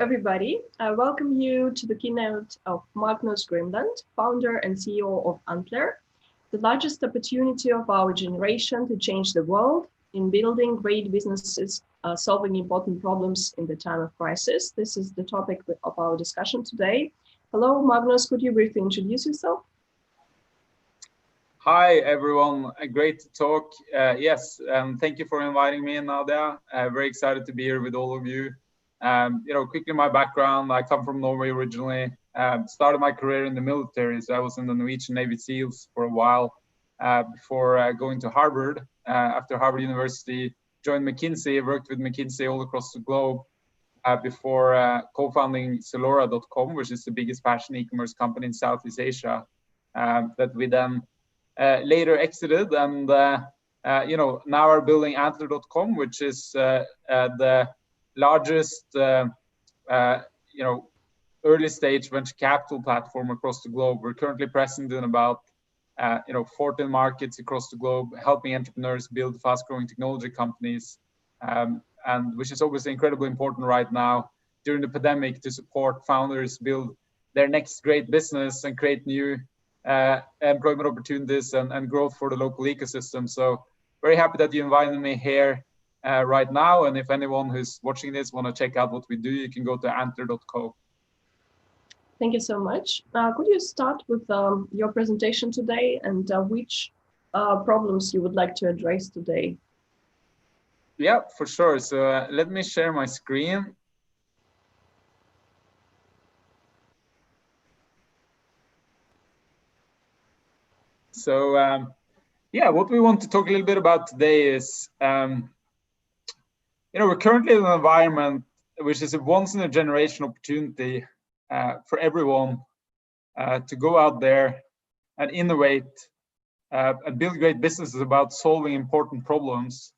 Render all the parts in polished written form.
everybody. I welcome you to the keynote of Magnus, Grimeland, founder and CEO of Antler, the largest opportunity of our generation to change the world in building great businesses, solving important problems in the time of crisis. This is the topic of our discussion today. Hello, Magnus. Could you briefly introduce yourself? Hi, everyone. Great to talk. Yes, thank you for inviting me, Nadia. Very excited to be here with all of you. Quickly my background, I come from Norway originally, started my career in the military. So I was in the Norwegian Navy SEALs for a while before going to Harvard. After Harvard University, joined McKinsey, worked with McKinsey all across the globe before co-founding Zalora.com, which is the biggest fashion e-commerce company in Southeast Asia, that we then later exited. And, now are building Antler.com, which is the largest, early stage venture capital platform across the globe. We're currently present in about, 14 markets across the globe, helping entrepreneurs build fast-growing technology companies, and which is obviously incredibly important right now during the pandemic to support founders build their next great business and create new employment opportunities and growth for the local ecosystem. So very happy that you invited me here right now. And if anyone who's watching this want to check out what we do, you can go to antler.co. Thank you so much. Could you start with your presentation today and which problems you would like to address today? Yeah, for sure. So let me share my screen. So what we want to talk a little bit about today is, we're currently in an environment which is a once-in-a-generation opportunity for everyone to go out there and innovate and build great businesses about solving important problems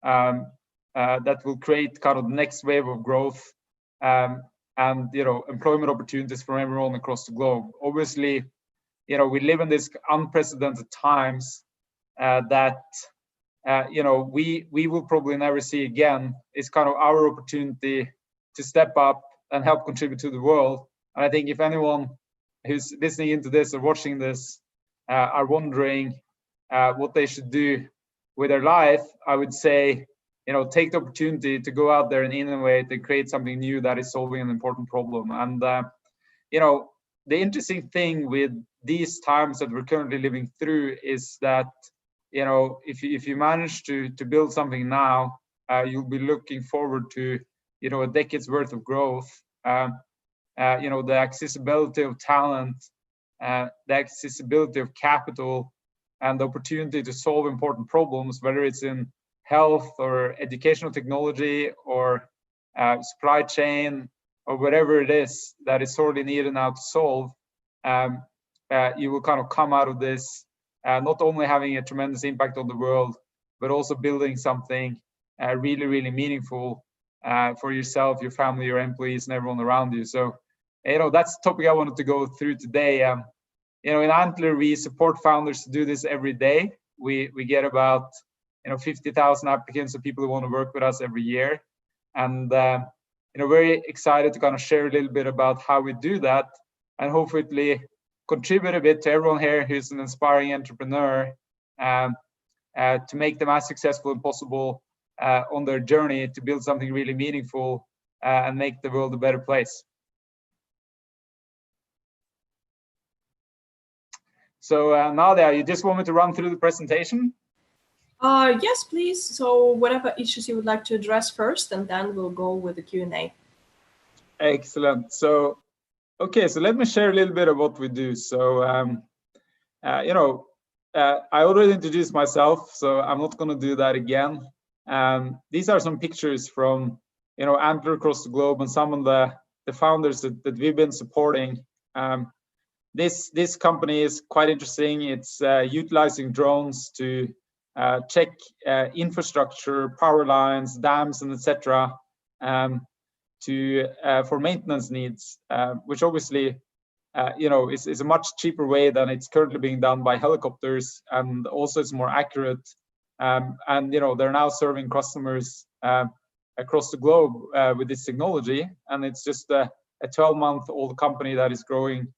that will create kind of the next wave of growth and employment opportunities for everyone across the globe. Obviously, we live in these unprecedented times that we will probably never see again. It's kind of our opportunity to step up and help contribute to the world. And I think if anyone who's listening into this or watching this are wondering what they should do with their life, I would say, take the opportunity to go out there and innovate and create something new that is solving an important problem. And the interesting thing with these times that we're currently living through is that if you manage to build something now, you'll be looking forward to a decade's worth of growth. The accessibility of talent, the accessibility of capital, and the opportunity to solve important problems, whether it's in health or educational technology or supply chain or whatever it is that is sorely needed now to solve, you will kind of come out of this not only having a tremendous impact on the world, but also building something really, really meaningful for yourself, your family, your employees, and everyone around you. So, that's the topic I wanted to go through today. In Antler, we support founders to do this every day. We get about 50,000 applicants of people who want to work with us every year, and very excited to kind of share a little bit about how we do that, and hopefully contribute a bit to everyone here who's an inspiring entrepreneur to make them as successful as possible on their journey to build something really meaningful and make the world a better place. So Nadia, you just want me to run through the presentation? Yes, please. So whatever issues you would like to address first, and then we'll go with the Q&A. Excellent. So, okay, so let me share a little bit of what we do. So, I already introduced myself, so I'm not going to do that again. These are some pictures from, Antler across the globe and some of the founders that we've been supporting. This company is quite interesting. It's utilizing drones to check infrastructure, power lines, dams, and etc. For maintenance needs, which obviously is a much cheaper way than it's currently being done by helicopters, and also it's more accurate. And they're now serving customers across the globe with this technology, and it's just a 12-month-old company that is growing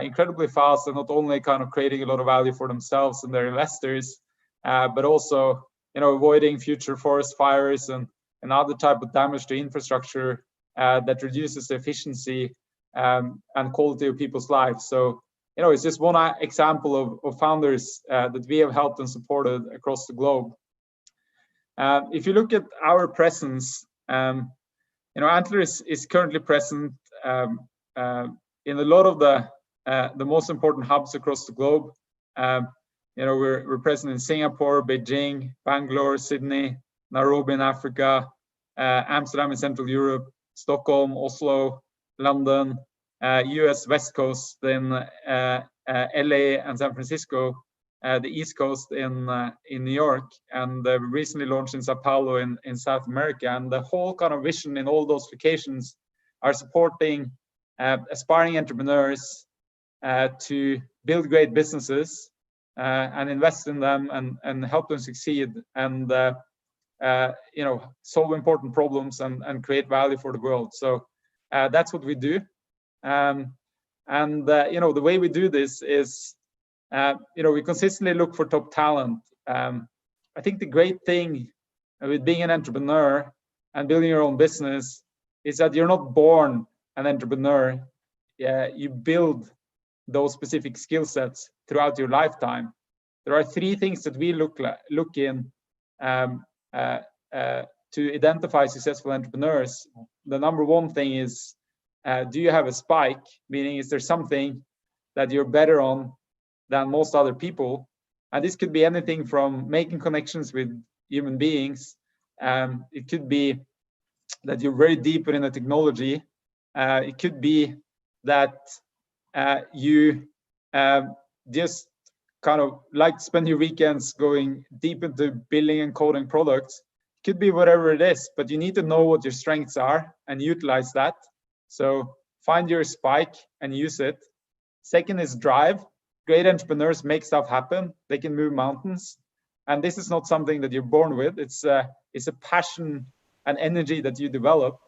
incredibly fast, and not only kind of creating a lot of value for themselves and their investors, but also avoiding future forest fires and other type of damage to infrastructure that reduces the efficiency and quality of people's lives. So it's just one example of founders that we have helped and supported across the globe. If you look at our presence, Antler is currently present in a lot of the most important hubs across the globe. We're present in Singapore, Beijing, Bangalore, Sydney, Nairobi in Africa, Amsterdam in Central Europe, Stockholm, Oslo, London, US West Coast, then LA and San Francisco, the East Coast in New York, and recently launched in Sao Paulo in South America. And the whole kind of vision in all those locations are supporting aspiring entrepreneurs to build great businesses and invest in them and help them succeed and solve important problems and create value for the world. So that's what we do. The way we do this is we consistently look for top talent. I think the great thing with being an entrepreneur and building your own business is that you're not born an entrepreneur. You build those specific skill sets throughout your lifetime. There are three things that we look in to identify successful entrepreneurs. The number one thing is, do you have a spike? Meaning, is there something that you're better on than most other people? And this could be anything from making connections with human beings. It could be that you're very deep in the technology. It could be that you just kind of like to spend your weekends going deep into building and coding products. It could be whatever it is, but you need to know what your strengths are and utilize that. So find your spike and use it. Second is drive. Great entrepreneurs make stuff happen. They can move mountains. And this is not something that you're born with. It's a passion and energy that you develop.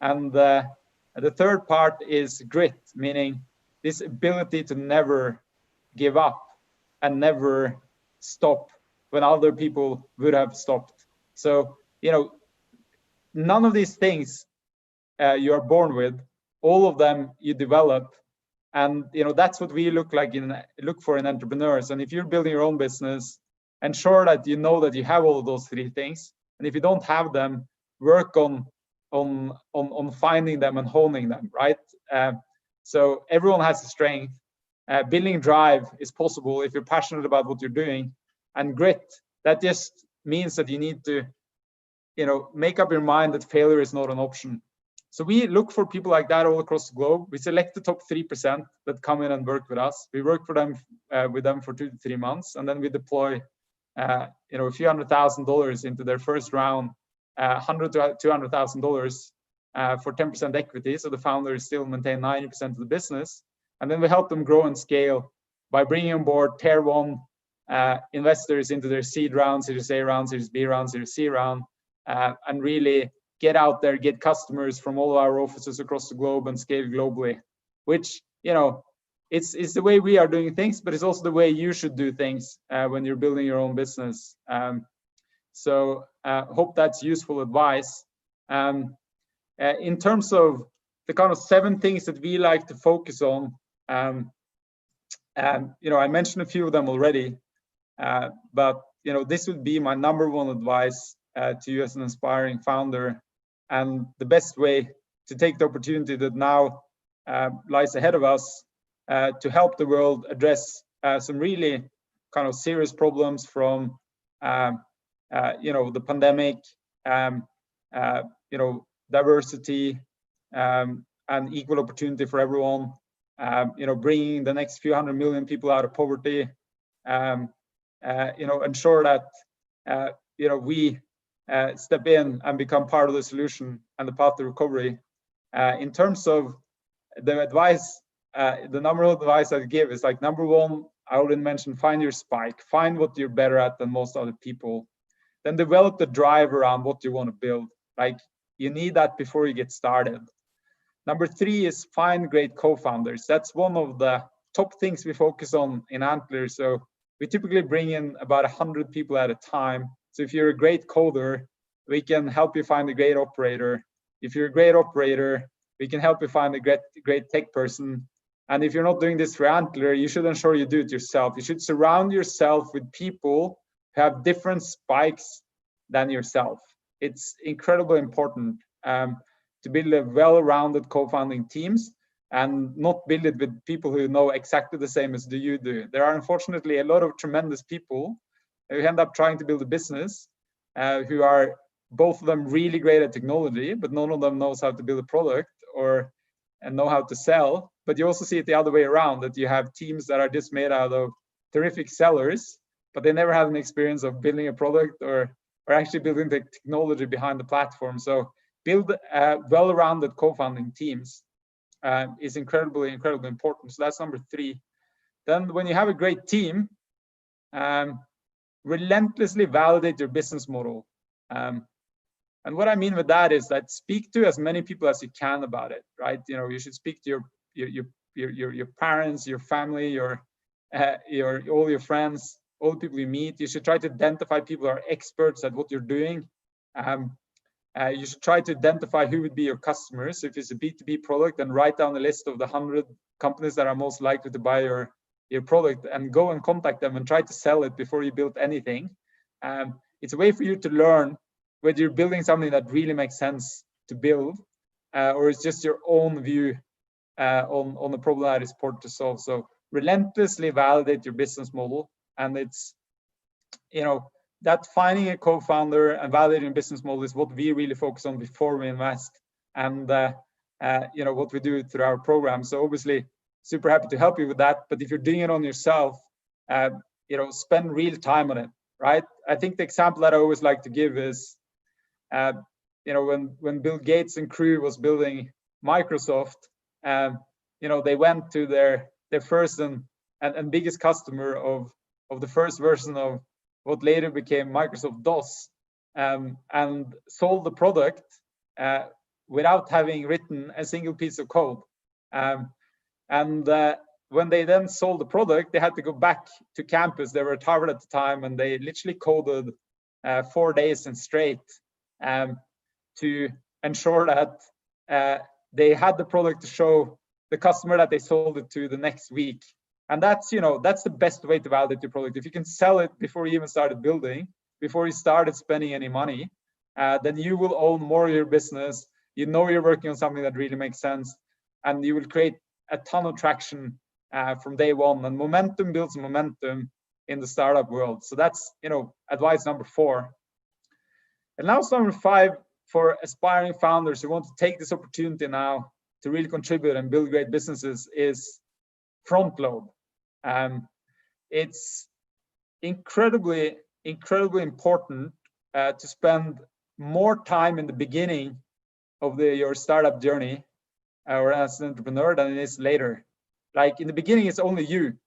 And the third part is grit, meaning this ability to never give up and never stop when other people would have stopped. So, none of these things you are born with. All of them you develop. And that's what we look for in entrepreneurs. And if you're building your own business, ensure that you know that you have all of those three things. And if you don't have them, work on finding them and honing them, right? So everyone has a strength. Building drive is possible if you're passionate about what you're doing. And grit, that just means that you need to make up your mind that failure is not an option. So we look for people like that all across the globe. We select the top 3% that come in and work with us. We work with them for 2 to 3 months, and then we deploy a few $100,000 into their first round, $100,000 to $200,000 for 10% equity. So the founders still maintain 90% of the business, and then we help them grow and scale by bringing on board tier one investors into their seed round, Series A round, Series B round, Series C round, and really get out there, get customers from all of our offices across the globe and scale globally, which, it's the way we are doing things, but it's also the way you should do things when you're building your own business. So hope that's useful advice. In terms of the kind of 7 things that we like to focus on, I mentioned a few of them already, but this would be my number one advice to you as an aspiring founder, and the best way to take the opportunity that now lies ahead of us to help the world address some really kind of serious problems from the pandemic, diversity and equal opportunity for everyone, bringing the next few 100 million people out of poverty, ensure that we step in and become part of the solution and the path to recovery. In terms of the advice, the number of advice I'd give is like, number one, I already mentioned, find your spike, find what you're better at than most other people, then develop the drive around what you want to build. Like, you need that before you get started. Number 3 is find great co-founders. That's one of the top things we focus on in Antler. So we typically bring in about 100 people at a time. So if you're a great coder, we can help you find a great operator. If you're a great operator, we can help you find a great tech person. And if you're not doing this for Antler, you should ensure you do it yourself. You should surround yourself with people who have different spikes than yourself. It's incredibly important to build a well-rounded co-founding teams and not build it with people who know exactly the same as you do. There are unfortunately a lot of tremendous people who end up trying to build a business who are both of them really great at technology, but none of them knows how to build a product and know how to sell. But you also see it the other way around, that you have teams that are just made out of terrific sellers, but they never had an experience of building a product or actually building the technology behind the platform. So build well-rounded co-founding teams is incredibly important. So that's number 3. Then when you have a great team, relentlessly validate your business model. And what I mean with that is that speak to as many people as you can about it, right? You know, you should speak to your parents, your family, all your friends, all the people you meet. You should try to identify people who are experts at what you're doing. You should try to identify who would be your customers. If it's a B2B product, then write down a list of the 100 companies that are most likely to buy your product and go and contact them and try to sell it before you build anything. It's a way for you to learn whether you're building something that really makes sense to build or it's just your own view on the problem that is important to solve. So relentlessly validate your business model. And it's, you know, that finding a co-founder and validating a business model is what we really focus on before we invest, and you know, what we do through our program. So obviously super happy to help you with that, but if you're doing it on yourself, you know, spend real time on it, right? I think the example that I always like to give is you know, when Bill Gates and crew was building Microsoft, you know, they went to their first and biggest customer of the first version of what later became Microsoft DOS, and sold the product without having written a single piece of code. When they then sold the product, they had to go back to campus. They were at Harvard at the time, and they literally coded 4 days in straight to ensure that they had the product to show the customer that they sold it to the next week. And that's, you know, that's the best way to validate your product. If you can sell it before you even started building, before you started spending any money, then you will own more of your business. You know you're working on something that really makes sense, and you will create a ton of traction from day one. And momentum builds momentum in the startup world. So that's, you know, advice number 4. And now it's number 5 for aspiring founders who want to take this opportunity now to really contribute and build great businesses is front load. It's incredibly important to spend more time in the beginning of your startup journey or as an entrepreneur than it is later. Like in the beginning, it's only you,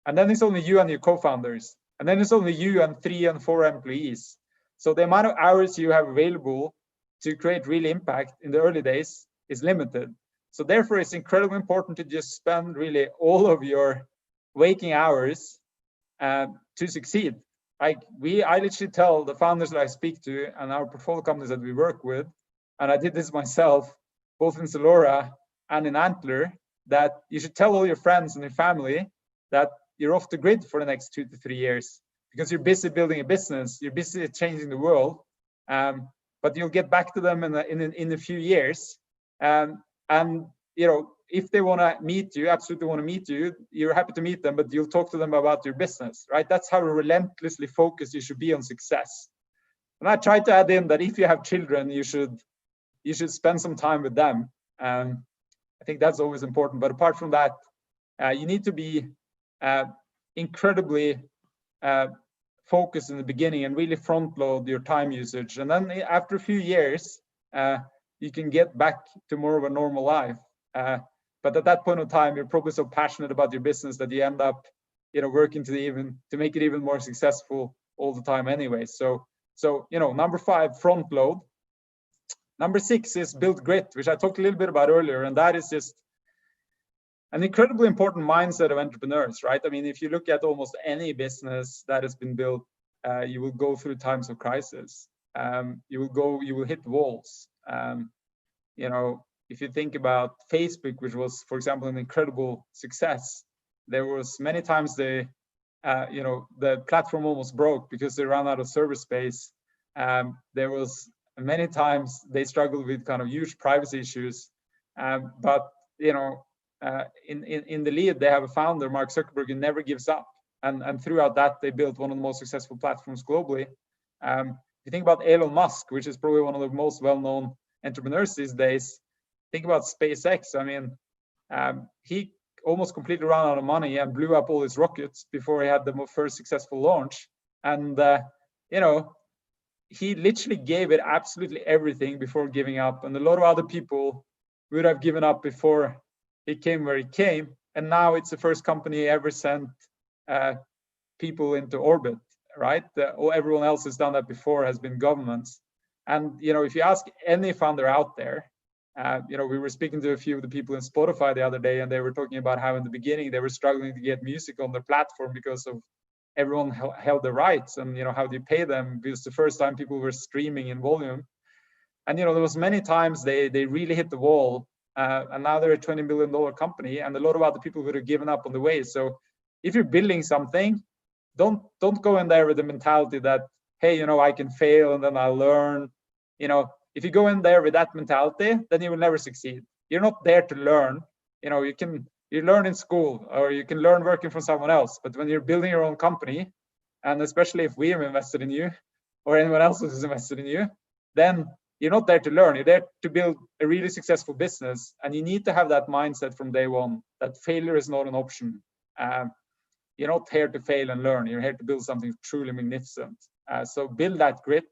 and then it's only you and your co-founders, and then it's only you and 3 and 4 employees. So the amount of hours you have available to create real impact in the early days is limited. So therefore, it's incredibly important to just spend really all of your waking hours to succeed. Like I literally tell the founders that I speak to and our portfolio companies that we work with, and I did this myself, both in Zalora and in Antler, that you should tell all your friends and your family that you're off the grid for the next 2 to 3 years because you're busy building a business, you're busy changing the world, but you'll get back to them in a few years. And you know, if they want to meet you, absolutely want to meet you, you're happy to meet them, but you'll talk to them about your business, right? That's how relentlessly focused you should be on success. And I try to add in that if you have children, you should spend some time with them. I think that's always important. But apart from that, you need to be incredibly focused in the beginning and really front load your time usage. And then after a few years, you can get back to more of a normal life. But at that point of time, you're probably so passionate about your business that you end up, you know, working to make it even more successful all the time anyway. So you know, number 5, front load. Number 6 is build grit, which I talked a little bit about earlier, and that is just an incredibly important mindset of entrepreneurs, right? I mean, if you look at almost any business that has been built, you will go through times of crisis. You will hit walls. You know, if you think about Facebook, which was, for example, an incredible success, there was many times the platform almost broke because they ran out of server space. There was many times they struggled with kind of huge privacy issues, but you know, in the lead they have a founder, Mark Zuckerberg, who never gives up, and throughout that they built one of the most successful platforms globally. You think about Elon Musk, which is probably one of the most well-known entrepreneurs these days. Think about SpaceX. I mean, he almost completely ran out of money and blew up all his rockets before he had the first successful launch. And you know, he literally gave it absolutely everything before giving up. And a lot of other people would have given up before he came where he came. And now it's the first company ever sent people into orbit, right? Everyone else has done that before, has been governments. And you know, if you ask any founder out there, you know, we were speaking to a few of the people in Spotify the other day, and they were talking about how in the beginning they were struggling to get music on their platform because of everyone held the rights, and you know, how do you pay them? Because the first time people were streaming in volume, and you know, there was many times they really hit the wall, and now they're a $20 billion company, and a lot of other people would have given up on the way. So if you're building something, don't go in there with the mentality that, hey, you know, I can fail and then I'll learn. You know, if you go in there with that mentality, then you will never succeed. You're not there to learn. You know, you learn in school, or you can learn working from someone else. But when you're building your own company, and especially if we have invested in you or anyone else has invested in you, then you're not there to learn. You're there to build a really successful business. And you need to have that mindset from day one, that failure is not an option. You're not here to fail and learn. You're here to build something truly magnificent. So build that grit.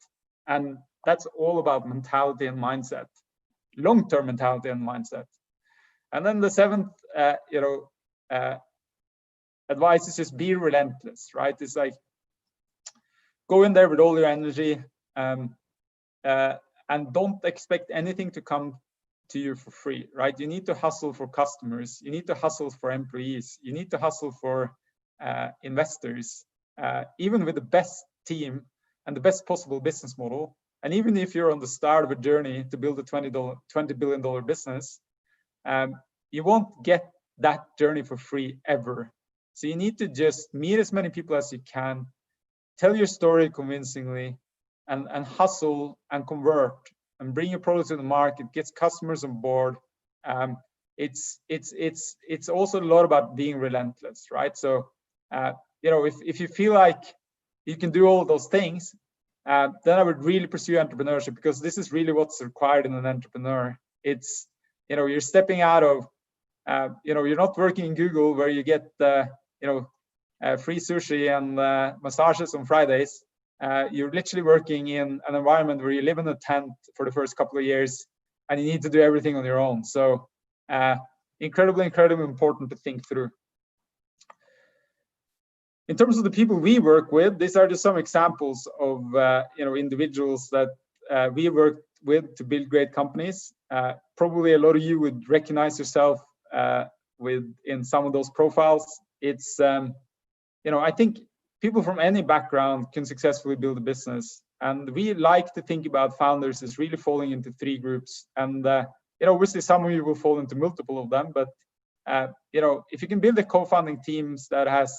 And that's all about mentality and mindset, long-term mentality and mindset. And then the 7th, advice is just be relentless, right? It's like, go in there with all your energy, and don't expect anything to come to you for free, right? You need to hustle for customers. You need to hustle for employees. You need to hustle for investors, even with the best team and the best possible business model. And even if you're on the start of a journey to build a $20 billion business, you won't get that journey for free ever. So you need to just meet as many people as you can, tell your story convincingly, and hustle and convert and bring your product to the market, get customers on board. It's also a lot about being relentless, right? So you know, if you feel like you can do all those things, then I would really pursue entrepreneurship, because this is really what's required in an entrepreneur. It's, you know, you're stepping out of, you know, you're not working in Google where you get, free sushi and massages on Fridays. You're literally working in an environment where you live in a tent for the first couple of years, and you need to do everything on your own. So incredibly important to think through. In terms of the people we work with, these are just some examples of individuals that we work with to build great companies. Probably a lot of you would recognize yourself in some of those profiles. It's I think people from any background can successfully build a business, and we like to think about founders as really falling into 3 groups. And obviously some of you will fall into multiple of them, but if you can build a co-founding teams that has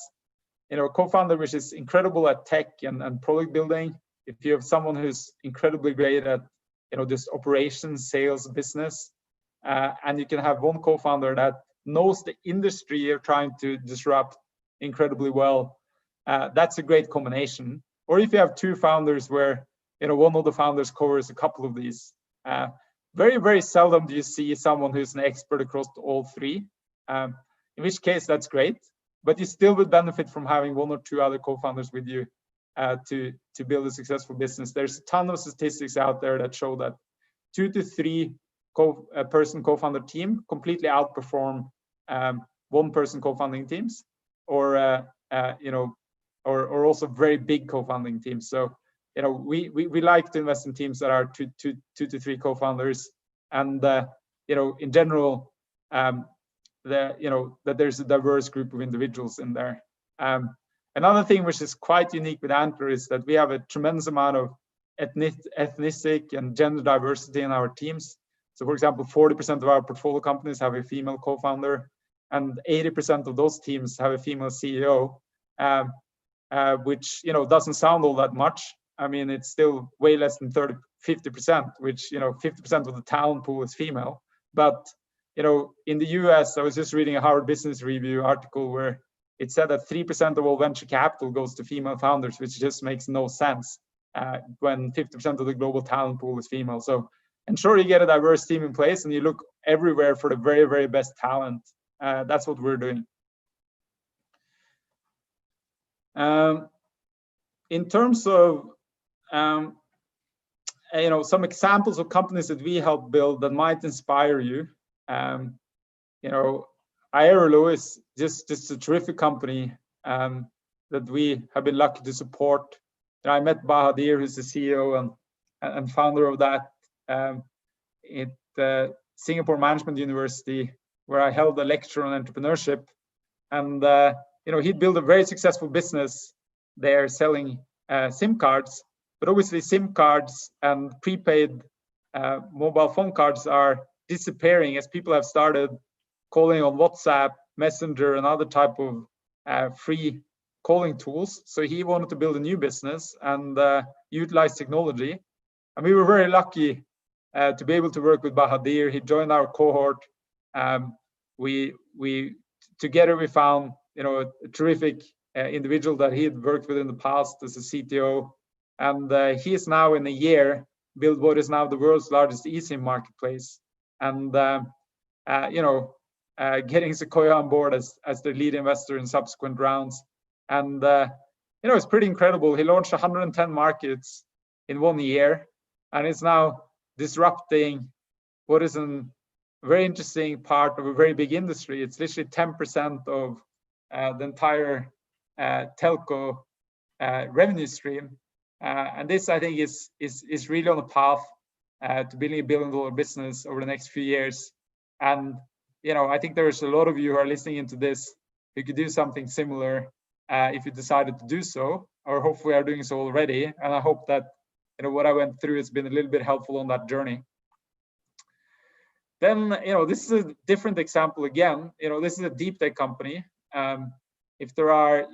a co-founder which is incredible at tech and product building, if you have someone who's incredibly great at this operations, sales, business, and you can have one co-founder that knows the industry you're trying to disrupt incredibly well, that's a great combination. Or if you have 2 founders where one of the founders covers a couple of these, very, very seldom do you see someone who's an expert across all 3, in which case that's great, but you still would benefit from having 1 or 2 other co-founders with you to build a successful business. There's a ton of statistics out there that show that 2 to 3 person co-founder team completely outperform 1 person co-founding teams, or also very big co-founding teams. So we like to invest in teams that are two to three co-founders, and in general, that there's a diverse group of individuals in there. Another thing which is quite unique with Antler is that we have a tremendous amount of ethnic and gender diversity in our teams. So, for example, 40% of our portfolio companies have a female co-founder, and 80% of those teams have a female CEO, which doesn't sound all that much. I mean, it's still way less than 50%, which 50% of the talent pool is female. But in the US, I was just reading a Harvard Business Review article where it said that 3% of all venture capital goes to female founders, which just makes no sense when 50% of the global talent pool is female. So ensure you get a diverse team in place and you look everywhere for the very, very best talent. That's what we're doing. In terms of some examples of companies that we help build that might inspire you, Aerolo is just a terrific company that we have been lucky to support. I met Bahadir, who's the CEO and founder of that, at Singapore Management University, where I held a lecture on entrepreneurship. And he'd built a very successful business there selling SIM cards. But obviously, SIM cards and prepaid mobile phone cards are disappearing as people have started calling on WhatsApp, Messenger, and other type of free calling tools. So he wanted to build a new business and utilize technology. And we were very lucky to be able to work with Bahadir. He joined our cohort. We together we found a terrific individual that he had worked with in the past as a CTO. And he is now in a year built what is now the world's largest eSIM marketplace. And getting Sequoia on board as the lead investor in subsequent rounds. And it's pretty incredible. He launched 110 markets in 1 year, and it's now disrupting what is a very interesting part of a very big industry. It's literally 10% of the entire telco revenue stream. And this, I think, is really on a path to building $1 billion business over the next few years. And I think there's a lot of you who are listening into this who could do something similar if you decided to do so, or hopefully are doing so already. And I hope that what I went through has been a little bit helpful on that journey. Then this is a different example again. This is a deep tech company. If there are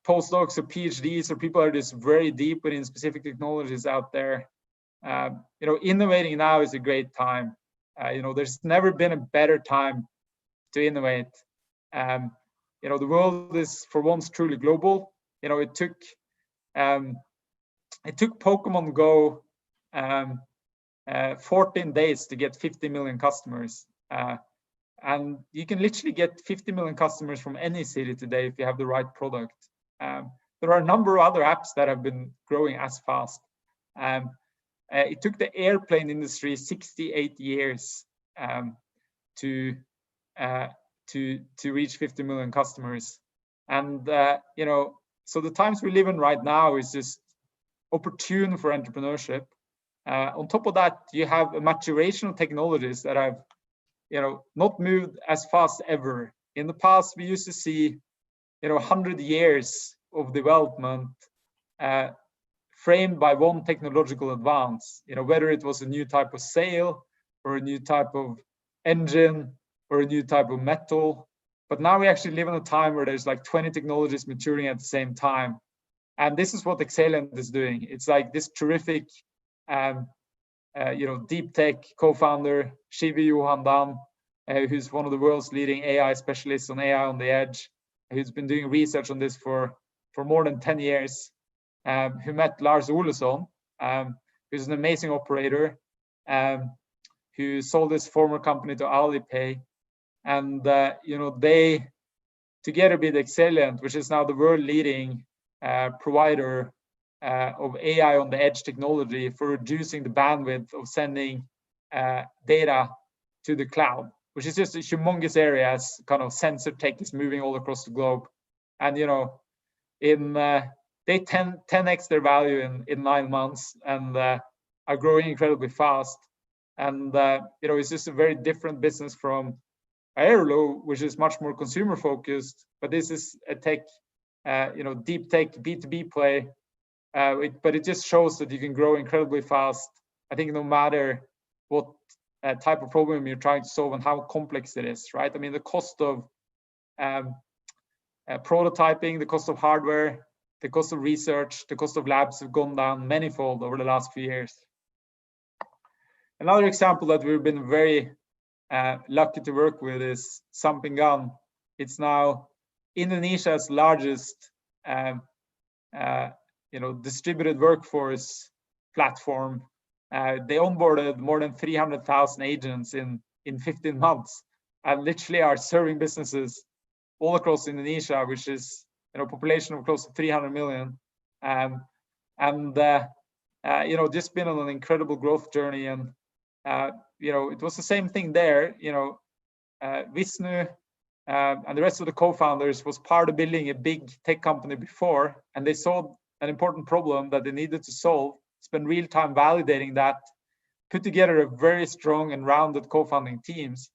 postdocs or PhDs or people are just very deep within specific technologies out there, innovating now is a great time. There's never been a better time to innovate. The world is for once truly global. It took Pokemon Go 14 days to get 50 million customers. And you can literally get 50 million customers from any city today if you have the right product. There are a number of other apps that have been growing as fast. It took the airplane industry 68 years to reach 50 million customers. And so the times we live in right now is just opportune for entrepreneurship. On top of that, you have a maturation of technologies that have not moved as fast ever. In the past, we used to see 100 years of development framed by one technological advance, whether it was a new type of sail or a new type of engine or a new type of metal. But now we actually live in a time where there's like 20 technologies maturing at the same time. And this is what Grimeland is doing. It's like this terrific deep tech co-founder, Shivi Johandan, who's one of the world's leading AI specialists on AI on the edge, who's been doing research on this for more than 10 years, who met Lars Olesson, who's an amazing operator, who sold his former company to Alipay. And, they together built Grimeland, which is now the world leading provider of AI on the edge technology for reducing the bandwidth of sending data to the cloud, which is just a humongous area as kind of sensor tech is moving all across the globe. And, in they 10x their value in 9 months and are growing incredibly fast. And it's just a very different business from Airlo, which is much more consumer focused. But this is a tech, deep tech B2B play. But it just shows that you can grow incredibly fast. I think no matter what type of problem you're trying to solve and how complex it is, right? I mean, the cost of prototyping, the cost of hardware, the cost of research, the cost of labs have gone down manifold over the last few years. Another example that we've been very lucky to work with is Sampingan. It's now Indonesia's largest distributed workforce platform. They onboarded more than 300,000 agents in 15 months and literally are serving businesses all across Indonesia, which is a population of close to 300 million. Just been on an incredible growth journey. And it was the same thing there. Vishnu and the rest of the co-founders was part of building a big tech company before, and they saw an important problem that they needed to solve, spend real time validating that, put together a very strong and rounded co-founding teams,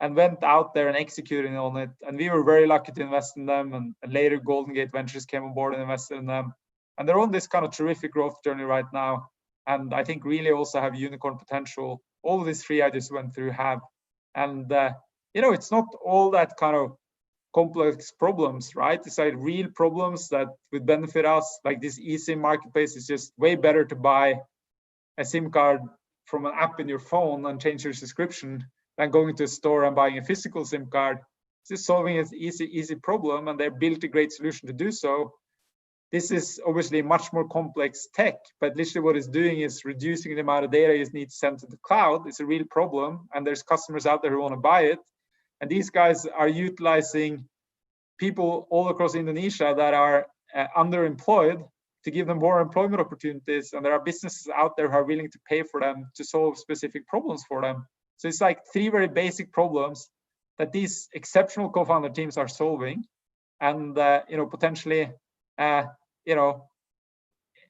and went out there and executing on it. And we were very lucky to invest in them, and later Golden Gate Ventures came on board and invested in them. And they're on this kind of terrific growth journey right now. And I think really also have unicorn potential. All of these three I just went through have. And it's not all that kind of complex problems, right? It's like real problems that would benefit us. Like this eSIM marketplace is just way better to buy a SIM card from an app in your phone and change your subscription than going to a store and buying a physical SIM card. It's just solving an easy problem, and they built a great solution to do so. This is obviously much more complex tech, but literally what it's doing is reducing the amount of data you need to send to the cloud. It's a real problem, and there's customers out there who want to buy it. And these guys are utilizing people all across Indonesia that are underemployed to give them more employment opportunities. And there are businesses out there who are willing to pay for them to solve specific problems for them. So it's like three very basic problems that these exceptional co-founder teams are solving, and potentially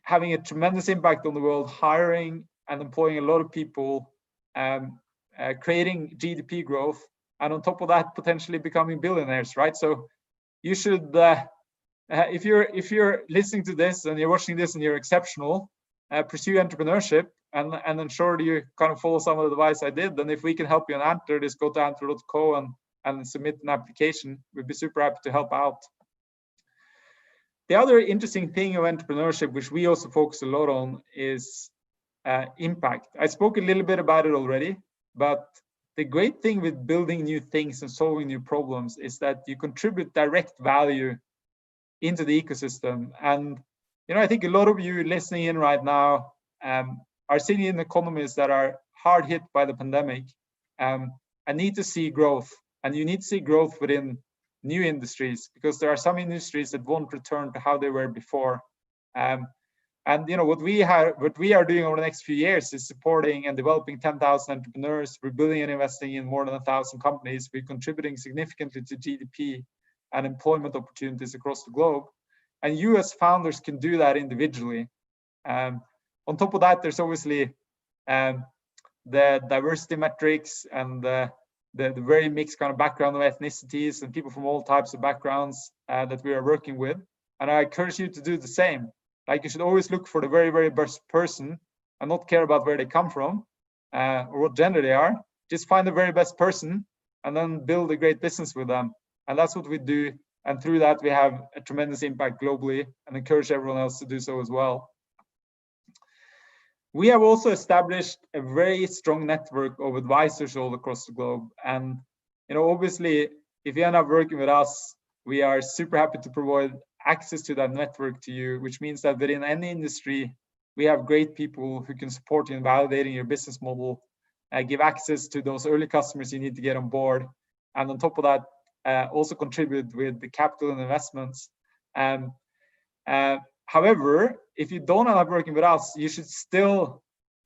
having a tremendous impact on the world, hiring and employing a lot of people, creating GDP growth, and on top of that, potentially becoming billionaires, right? So you should, if you're listening to this and you're watching this and you're exceptional, pursue entrepreneurship and ensure that you kind of follow some of the advice I did. And if we can help you on Antler, just go to antler.co and submit an application. We'd be super happy to help out. The other interesting thing of entrepreneurship, which we also focus a lot on, is impact. I spoke a little bit about it already, but the great thing with building new things and solving new problems is that you contribute direct value into the ecosystem. And I think a lot of you listening in right now are sitting in economies that are hard hit by the pandemic and need to see growth. And you need to see growth within new industries, because there are some industries that won't return to how they were before. What we are doing over the next few years is supporting and developing 10,000 entrepreneurs. We're building and investing in more than 1,000 companies. We're contributing significantly to GDP and employment opportunities across the globe. And you as founders can do that individually. On top of that, there's obviously the diversity metrics and the very mixed kind of background of ethnicities and people from all types of backgrounds that we are working with. And I encourage you to do the same. Like, you should always look for the very, very best person and not care about where they come from or what gender they are. Just find the very best person and then build a great business with them. And that's what we do. And through that, we have a tremendous impact globally, and encourage everyone else to do so as well. We have also established a very strong network of advisors all across the globe. And obviously, if you end up working with us, we are super happy to provide access to that network to you, which means that within any industry, we have great people who can support you in validating your business model, give access to those early customers you need to get on board. And on top of that, also contribute with the capital and investments. However, if you don't end up working with us, you should still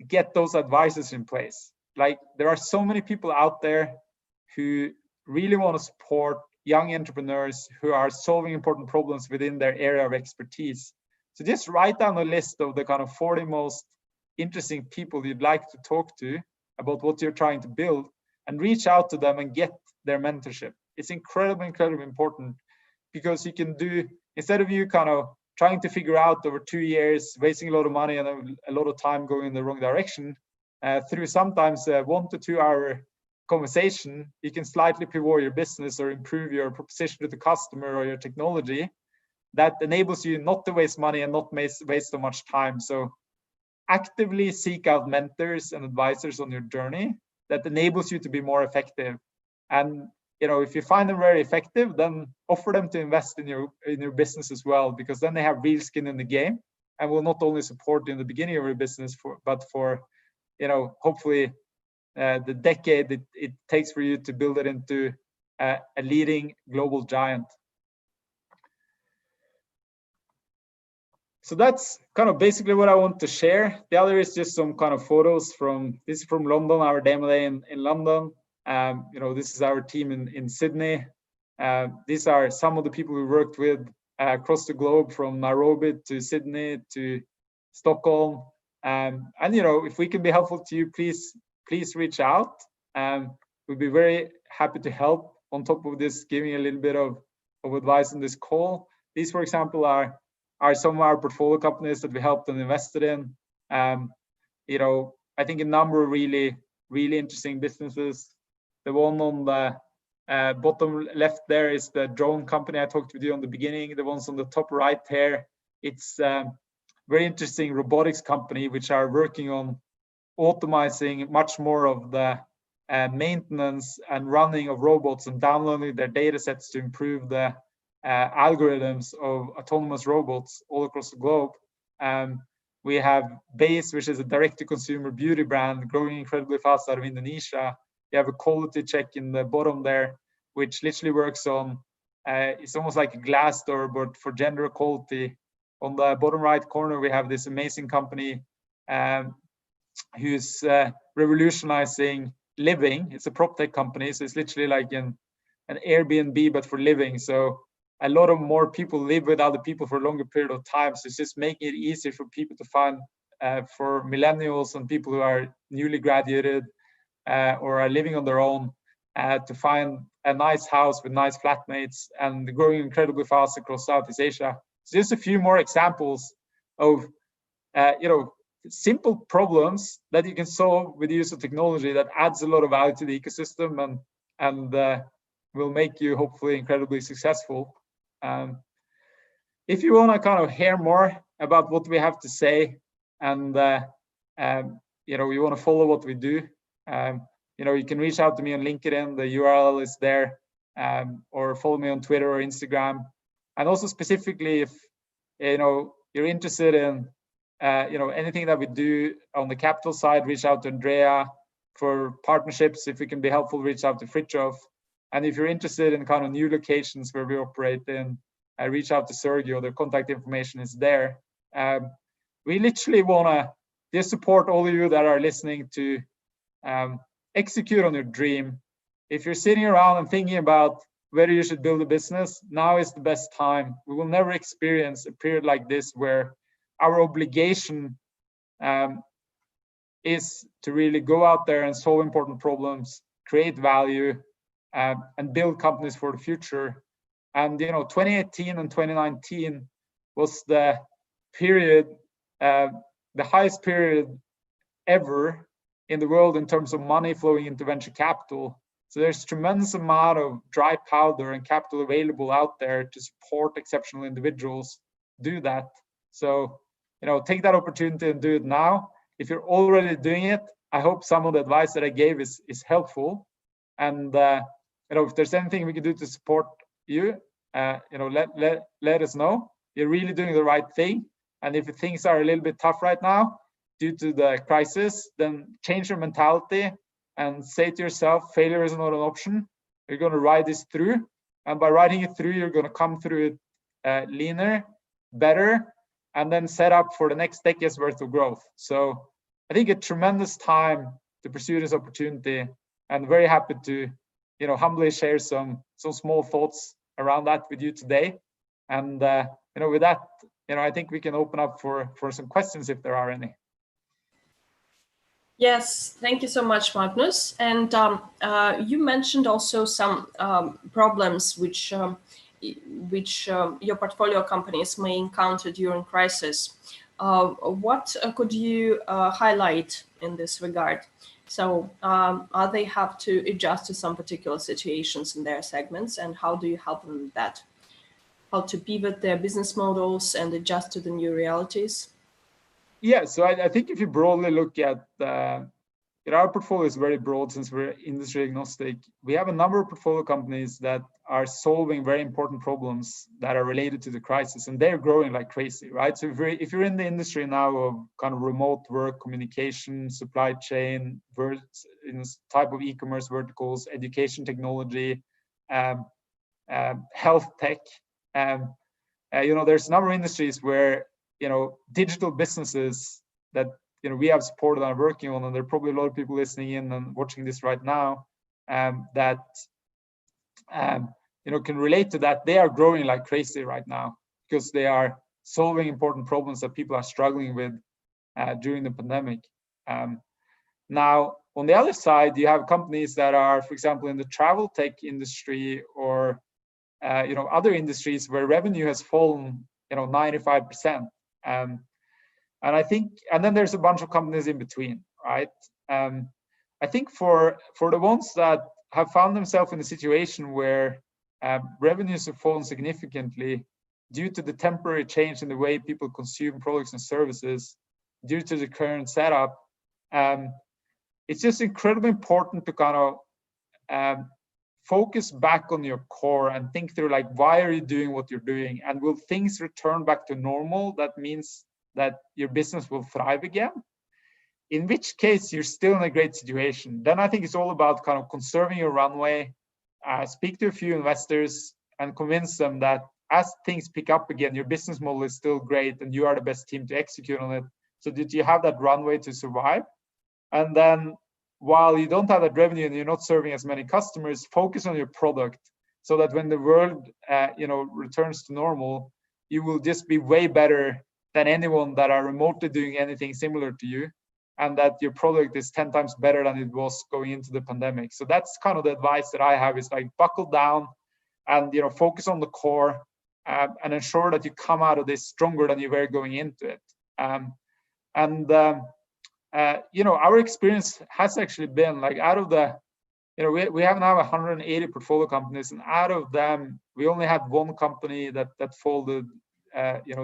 get those advisors in place. Like, there are so many people out there who really want to support young entrepreneurs who are solving important problems within their area of expertise. So just write down a list of the kind of 40 most interesting people you'd like to talk to about what you're trying to build, and reach out to them and get their mentorship. It's incredibly important, because you can do, instead of you kind of trying to figure out over 2 years, wasting a lot of money and a lot of time going in the wrong direction, through sometimes a 1 to 2 hour conversation, you can slightly pivot your business or improve your proposition to the customer or your technology that enables you not to waste money and not waste so much time. So actively seek out mentors and advisors on your journey that enables you to be more effective. And if you find them very effective, then offer them to invest in your business as well, because then they have real skin in the game and will not only support you in the beginning of your business, but for hopefully the decade it takes for you to build it into a leading global giant. So that's kind of basically what I want to share. The other is just some kind of photos this is from London, our demo day in London. This is our team in Sydney. These are some of the people we worked with across the globe, from Nairobi to Sydney to Stockholm. And if we can be helpful to you, please reach out. We'll be very happy to help. On top of this, giving a little bit of advice on this call. These, for example, are some of our portfolio companies that we helped and invested in. I think a number of really interesting businesses. The one on the bottom left there is the drone company I talked with you on the beginning. The ones on the top right here, it's very interesting robotics company which are working on optimizing much more of the maintenance and running of robots and downloading their data sets to improve the algorithms of autonomous robots all across the globe. We have Base, which is a direct-to-consumer beauty brand growing incredibly fast out of Indonesia. You have a quality check in the bottom there, which literally works on, it's almost like a glass door, but for gender equality. On the bottom right corner, we have this amazing company who's revolutionizing living. It's a prop tech company, so it's literally like an Airbnb, but for living. So a lot of more people live with other people for a longer period of time. So it's just making it easier for people to find, for millennials and people who are newly graduated or are living on their own, to find a nice house with nice flatmates, and growing incredibly fast across Southeast Asia. So just a few more examples of simple problems that you can solve with the use of technology that adds a lot of value to the ecosystem and will make you hopefully incredibly successful. If you want to kind of hear more about what we have to say, and you want to follow what we do, you can reach out to me on LinkedIn. The URL is there, or follow me on Twitter or Instagram. And also specifically, if you're interested in anything that we do on the capital side, reach out to Andrea. For partnerships, if we can be helpful, reach out to Fritjof. And if you're interested in kind of new locations where we operate in, reach out to Sergio. Their contact information is there. We literally want to just support all of you that are listening to execute on your dream. If you're sitting around and thinking about whether you should build a business, now is the best time. We will never experience a period like this where our obligation is to really go out there and solve important problems, create value, and build companies for the future. And 2018 and 2019 was the period, the highest period ever in the world in terms of money flowing into venture capital. So there's tremendous amount of dry powder and capital available out there to support exceptional individuals do that. So take that opportunity and do it now. If you're already doing it, I hope some of the advice that I gave is helpful. And if there's anything we can do to support you, let us know. You're really doing the right thing. And if things are a little bit tough right now due to the crisis, then change your mentality and say to yourself, failure is not an option. You're going to ride this through. And by riding it through, you're going to come through it leaner, better, and then set up for the next decade's worth of growth. So I think a tremendous time to pursue this opportunity, and very happy to humbly share some small thoughts around that with you today. And with that, I think we can open up for some questions if there are any. Yes, thank you so much, Magnus. And you mentioned also some problems which your portfolio companies may encounter during crisis. What could you highlight in this regard? So are they have to adjust to some particular situations in their segments, and how do you help them with that? How to pivot their business models and adjust to the new realities? Yeah, so I think if you broadly look at our portfolio is very broad since we're industry agnostic. We have a number of portfolio companies that are solving very important problems that are related to the crisis, and they're growing like crazy, right? So if you're in the industry now of kind of remote work, communication, supply chain, type of e-commerce verticals, education technology, health tech, there's a number of industries where digital businesses that we have supported and are working on, and there are probably a lot of people listening in and watching this right now that can relate to that. They are growing like crazy right now because they are solving important problems that people are struggling with during the pandemic. Now, on the other side, you have companies that are, for example, in the travel tech industry or other industries where revenue has fallen 95%. And I think, and then there's a bunch of companies in between, right? I think for the ones that have found themselves in a situation where revenues have fallen significantly due to the temporary change in the way people consume products and services, due to the current setup, it's just incredibly important to kind of focus back on your core and think through, like, why are you doing what you're doing? And will things return back to normal? That means that your business will thrive again, in which case you're still in a great situation. Then I think it's all about kind of conserving your runway, speak to a few investors and convince them that as things pick up again, your business model is still great and you are the best team to execute on it, so that you have that runway to survive. And then while you don't have that revenue and you're not serving as many customers, focus on your product so that when the world returns to normal, you will just be way better than anyone that are remotely doing anything similar to you, and that your product is 10 times better than it was going into the pandemic. So that's kind of the advice that I have, is like, buckle down and focus on the core and ensure that you come out of this stronger than you were going into it. Our experience has actually been like, out of the, we have now 180 portfolio companies, and out of them, we only had one company that folded,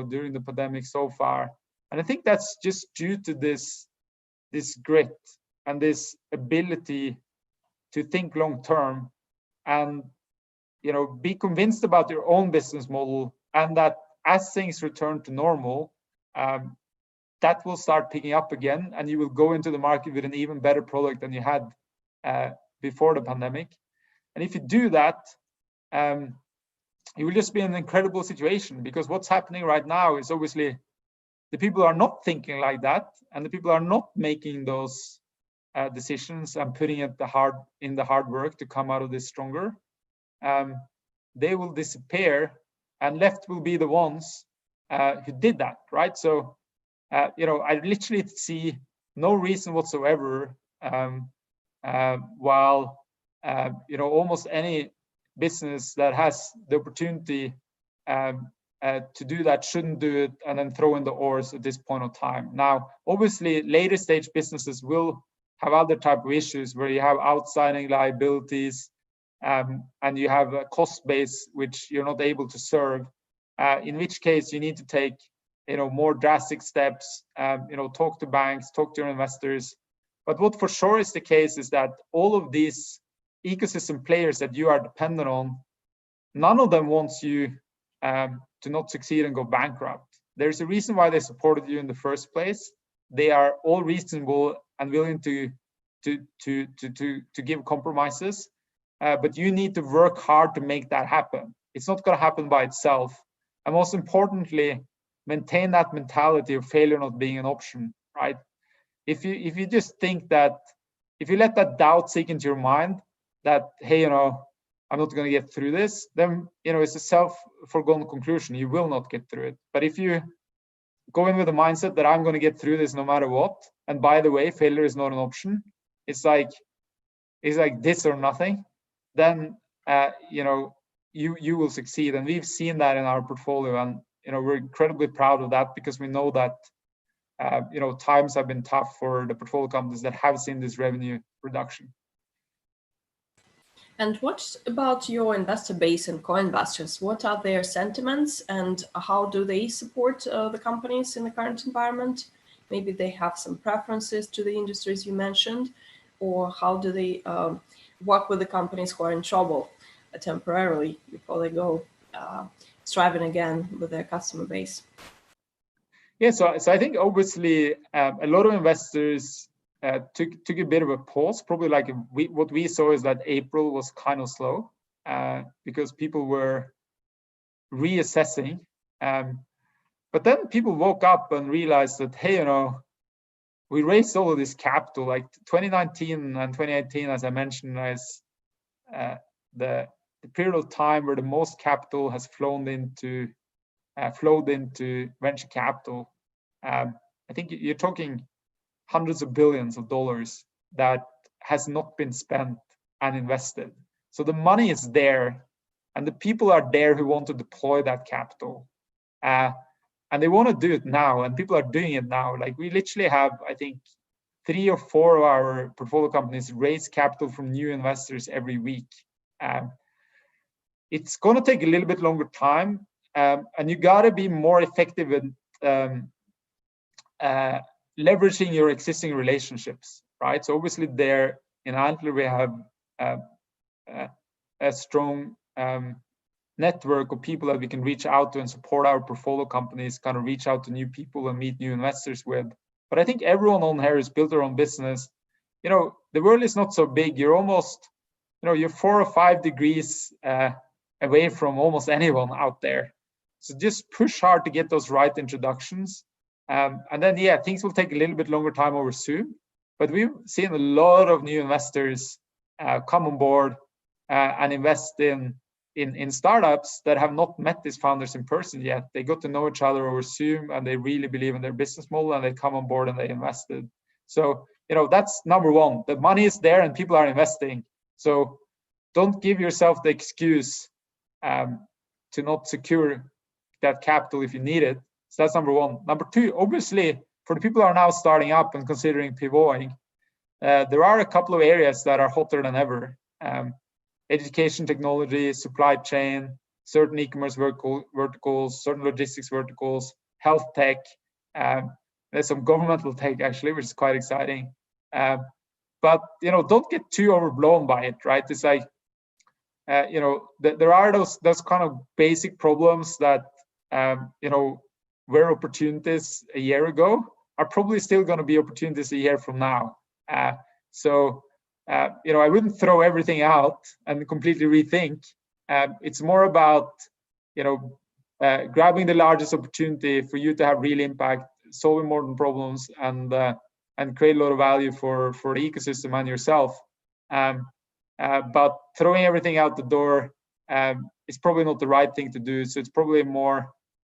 during the pandemic so far. And I think that's just due to this grit and this ability to think long term and, be convinced about your own business model, and that as things return to normal, that will start picking up again, and you will go into the market with an even better product than you had before the pandemic. And if you do that, you will just be in an incredible situation, because what's happening right now is obviously the people are not thinking like that, and the people are not making those decisions and putting in the hard work to come out of this stronger. They will disappear, and left will be the ones who did that, right? So I literally see no reason whatsoever while almost any business that has the opportunity to do that shouldn't do it and then throw in the oars at this point of time. Now, obviously, later stage businesses will have other type of issues where you have outstanding liabilities and you have a cost base which you're not able to serve, in which case you need to take more drastic steps, talk to banks, talk to your investors. But what for sure is the case is that all of these ecosystem players that you are dependent on, none of them wants you to not succeed and go bankrupt. There's a reason why they supported you in the first place. They are all reasonable and willing to give compromises, but you need to work hard to make that happen. It's not going to happen by itself. And most importantly, maintain that mentality of failure not being an option, right? If you just think that, if you let that doubt sink into your mind that, hey, I'm not going to get through this, then it's a self-foregone conclusion. You will not get through it. But if you go in with the mindset that I'm going to get through this no matter what, and by the way, failure is not an option, it's like this or nothing, then you will succeed. And we've seen that in our portfolio, and we're incredibly proud of that, because we know that times have been tough for the portfolio companies that have seen this revenue reduction. And what about your investor base and co-investors? What are their sentiments, and how do they support the companies in the current environment? Maybe they have some preferences to the industries you mentioned, or how do they work with the companies who are in trouble temporarily before they go striving again with their customer base? Yeah, so I think obviously a lot of investors took a bit of a pause. Probably like what we saw is that April was kind of slow because people were reassessing. But then people woke up and realized that, hey, we raised all of this capital. Like 2019 and 2018, as I mentioned, as the period of time where the most capital has flowed into venture capital. I think you're talking hundreds of billions of dollars that has not been spent and invested. So the money is there, and the people are there who want to deploy that capital. And they want to do it now, and people are doing it now. Like we literally have, I think, 3 or 4 of our portfolio companies raise capital from new investors every week. It's going to take a little bit longer time, and you got to be more effective in leveraging your existing relationships, right? So obviously there in Antler, we have a strong network of people that we can reach out to and support our portfolio companies, kind of reach out to new people and meet new investors with. But I think everyone on here has built their own business. The world is not so big. You're almost, you're 4 or 5 degrees away from almost anyone out there. So just push hard to get those right introductions. And then, yeah, things will take a little bit longer time over Zoom. But we've seen a lot of new investors come on board and invest in startups that have not met these founders in person yet. They got to know each other over Zoom, and they really believe in their business model, and they come on board and they invested. So, that's number one. The money is there and people are investing. So don't give yourself the excuse to not secure that capital if you need it. So that's number one. Number two, obviously, for the people who are now starting up and considering pivoting, there are a couple of areas that are hotter than ever. Education technology, supply chain, certain e-commerce verticals, certain logistics verticals, health tech. There's some governmental tech actually, which is quite exciting. But don't get too overblown by it, right? It's like there are those kind of basic problems that were opportunities a year ago are probably still going to be opportunities a year from now. So I wouldn't throw everything out and completely rethink. It's more about grabbing the largest opportunity for you to have real impact, solving modern problems, and create a lot of value for the ecosystem and yourself. But throwing everything out the door is probably not the right thing to do. So it's probably more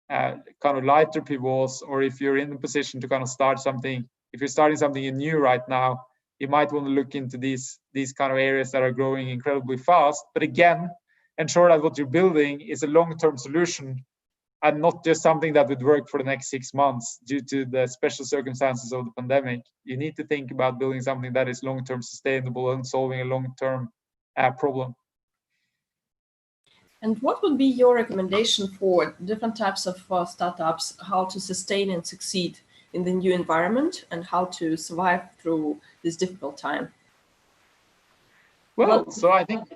kind of lighter pivots, or if you're in the position to kind of start something, if you're starting something new right now, you might want to look into these kind of areas that are growing incredibly fast. But again, ensure that what you're building is a long-term solution and not just something that would work for the next 6 months due to the special circumstances of the pandemic. You need to think about building something that is long-term sustainable and solving a long-term problem. And what would be your recommendation for different types of startups, how to sustain and succeed in the new environment and how to survive through this difficult time? Well, so I think,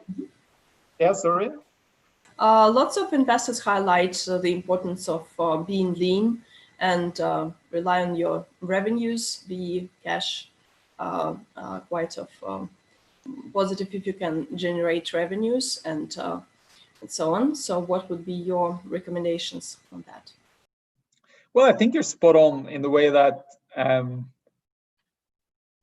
yeah, sorry. Lots of investors highlight the importance of being lean and rely on your revenues, be cash quite positive if you can generate revenues and so on. So what would be your recommendations on that? Well, I think you're spot on in the way that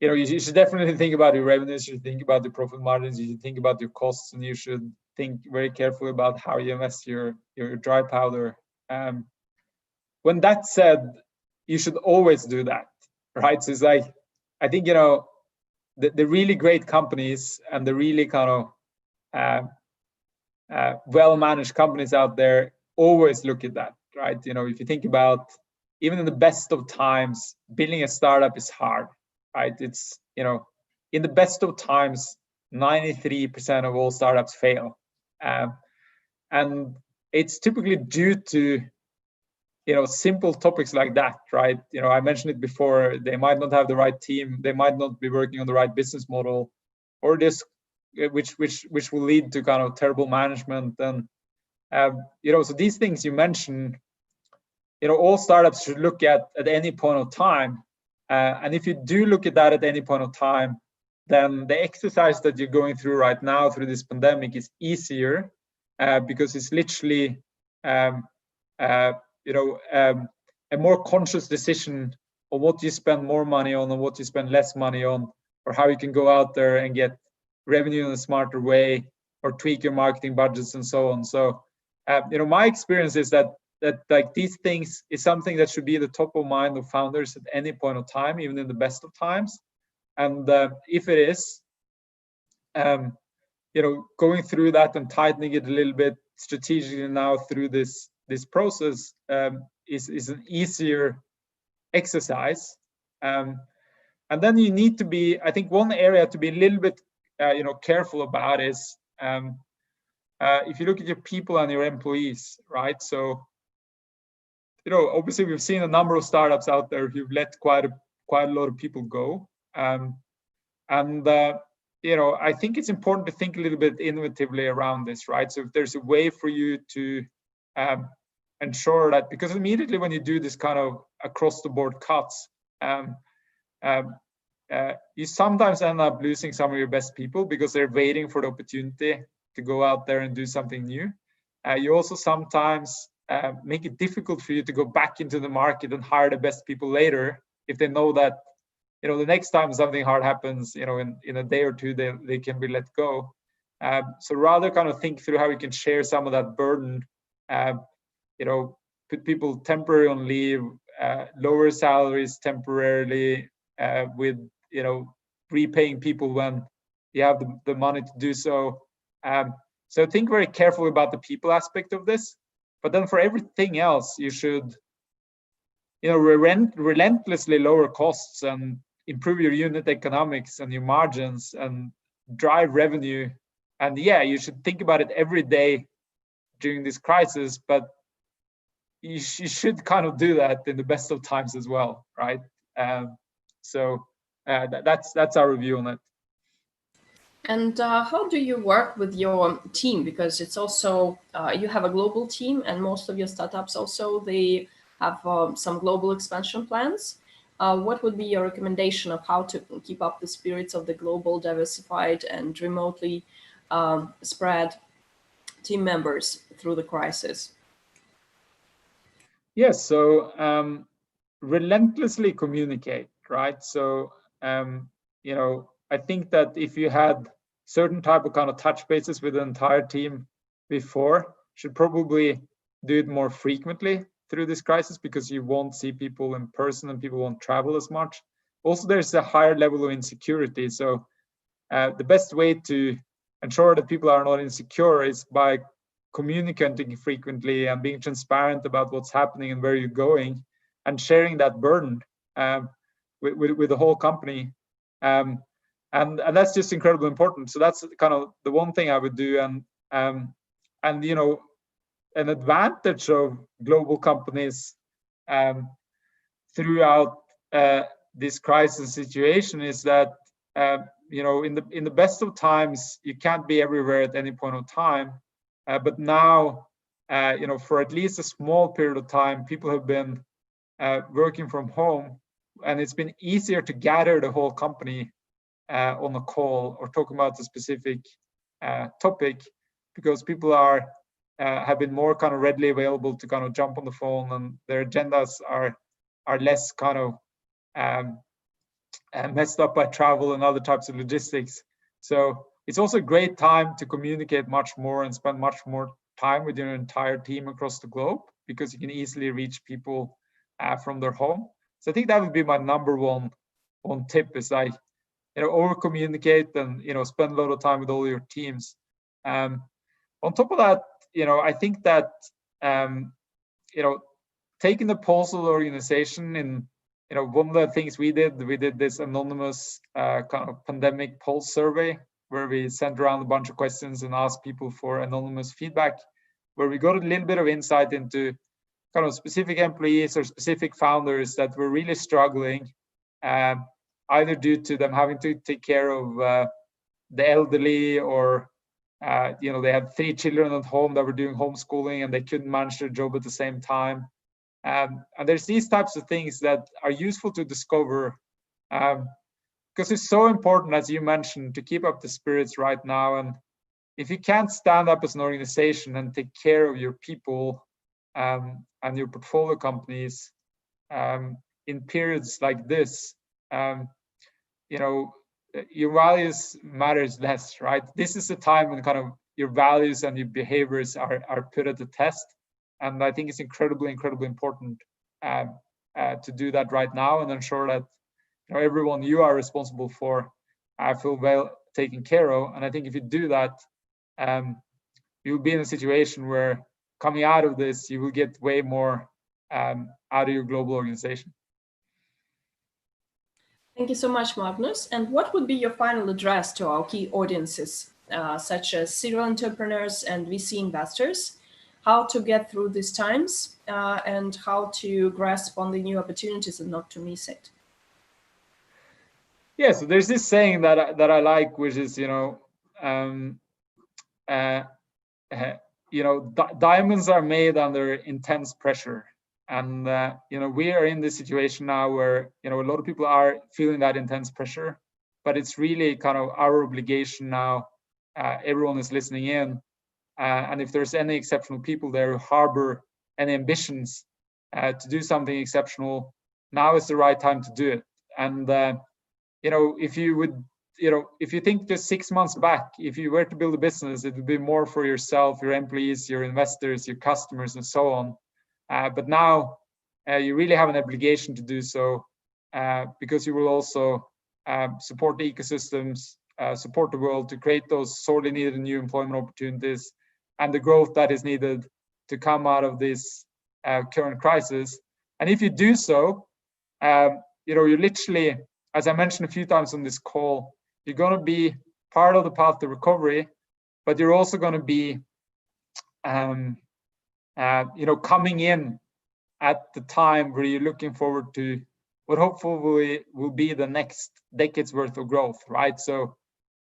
you should definitely think about your revenues, you should think about the profit margins, you should think about your costs, and you should think very carefully about how you invest your dry powder. When that's said, you should always do that, right? So it's like, I think, you know, the really great companies and the really kind of well-managed companies out there always look at that, right? You know, if you think about, even in the best of times, building a startup is hard, right? It's, you know, in the best of times, 93% of all startups fail. And it's typically due to, you know, simple topics like that, right? You know, I mentioned it before, they might not have the right team, they might not be working on the right business model, or this, which will lead to kind of terrible management. And you know, so these things you mentioned, you know, all startups should look at any point of time. And if you do look at that at any point of time, then the exercise that you're going through right now through this pandemic is easier, because it's literally you know, a more conscious decision on what you spend more money on and what you spend less money on, or how you can go out there and get revenue in a smarter way, or tweak your marketing budgets and so on. So, you know, my experience is that like these things is something that should be at the top of mind of founders at any point of time, even in the best of times. And if it is, you know, going through that and tightening it a little bit strategically now through this process is an easier exercise. And then you need to be, I think one area to be a little bit you know, careful about is if you look at your people and your employees, right? So, you know, obviously we've seen a number of startups out there who've let quite a lot of people go. And you know, I think it's important to think a little bit innovatively around this, right? So if there's a way for you to ensure that, because immediately when you do this kind of across the board cuts, you sometimes end up losing some of your best people because they're waiting for the opportunity to go out there and do something new. You also sometimes make it difficult for you to go back into the market and hire the best people later, if they know that, you know, the next time something hard happens, you know, in a day or two, they can be let go. So rather kind of think through how you can share some of that burden, you know, put people temporarily on leave, lower salaries temporarily, with, you know, repaying people when you have the money to do so. So think very carefully about the people aspect of this, but then for everything else, you should, you know, relentlessly lower costs and improve your unit economics and your margins and drive revenue. And yeah, you should think about it every day during this crisis, but you should kind of do that in the best of times as well, right? So that's our review on it. And how do you work with your team? Because it's also, you have a global team, and most of your startups also, they have some global expansion plans. What would be your recommendation of how to keep up the spirits of the global, diversified, and remotely spread team members through the crisis? Yes, so relentlessly communicate, right? So, you know, I think that if you had certain type of kind of touch bases with the entire team before, should probably do it more frequently through this crisis, because you won't see people in person and people won't travel as much. Also, there's a higher level of insecurity. So the best way to ensure that people are not insecure is by communicating frequently and being transparent about what's happening and where you're going, and sharing that burden with the whole company. And that's just incredibly important. So that's kind of the one thing I would do. And you know, an advantage of global companies throughout this crisis situation is that you know, in the best of times, you can't be everywhere at any point of time. But now, you know, for at least a small period of time, people have been working from home, and it's been easier to gather the whole company on a call or talk about a specific topic, because people have been more kind of readily available to kind of jump on the phone, and their agendas are less kind of messed up by travel and other types of logistics. So it's also a great time to communicate much more and spend much more time with your entire team across the globe, because you can easily reach people from their home. So I think that would be my number one tip, is like, over communicate and, spend a lot of time with all your teams. On top of that, I think that, taking the pulse of the organization, and, one of the things we did this anonymous kind of pandemic pulse survey, where we sent around a bunch of questions and asked people for anonymous feedback, where we got a little bit of insight into kind of specific employees or specific founders that were really struggling, either due to them having to take care of the elderly, or they had 3 children at home that were doing homeschooling and they couldn't manage their job at the same time. And there's these types of things that are useful to discover, because it's so important, as you mentioned, to keep up the spirits right now. And if you can't stand up as an organization and take care of your people and your portfolio companies in periods like this, your values matters less, right? This is the time when kind of your values and your behaviors are put at the test. And I think it's incredibly important to do that right now, and ensure that everyone you are responsible for feel well taken care of. And I think if you do that, you'll be in a situation where, coming out of this, you will get way more out of your global organization. Thank you so much, Magnus. And what would be your final address to our key audiences, such as serial entrepreneurs and VC investors, how to get through these times and how to grasp on the new opportunities and not to miss it? Yeah, so there's this saying that I like, which is, diamonds are made under intense pressure. And, we are in this situation now where, a lot of people are feeling that intense pressure, but it's really kind of our obligation now. Everyone is listening in. And if there's any exceptional people there who harbor any ambitions to do something exceptional, now is the right time to do it. And, if you would, if you think just 6 months back, if you were to build a business, it would be more for yourself, your employees, your investors, your customers, and so on. But now you really have an obligation to do so, because you will also support the ecosystems, support the world to create those sorely needed new employment opportunities and the growth that is needed to come out of this current crisis. And if you do so, you're literally, as I mentioned a few times on this call, you're going to be part of the path to recovery, but you're also going to be coming in at the time where you're looking forward to what hopefully will be the next decade's worth of growth, right? So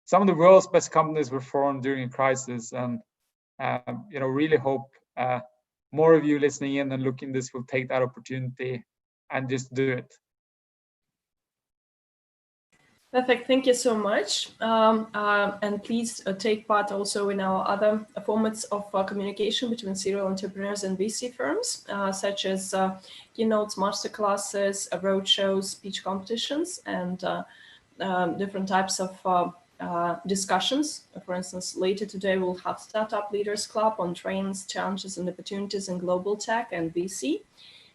some of the world's best companies were formed during a crisis, and really hope more of you listening in and looking this will take that opportunity and just do it. Perfect. Thank you so much. And please take part also in our other formats of communication between serial entrepreneurs and VC firms, such as keynotes, masterclasses, roadshows, speech competitions, and different types of discussions. For instance, later today we'll have Startup Leaders Club on trends, challenges, and opportunities in global tech and VC.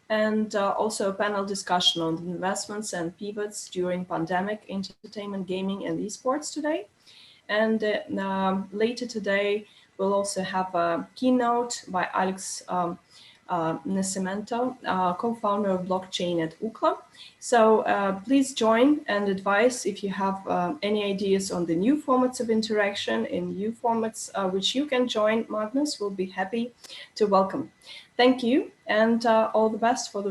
And also a panel discussion on investments and pivots during pandemic, entertainment, gaming, and esports today. And later today, we'll also have a keynote by Alex Nascimento, co-founder of blockchain at Ookla. So please join and advise if you have any ideas on the new formats of interaction in new formats which you can join. Magnus will be happy to welcome. Thank you, and all the best for the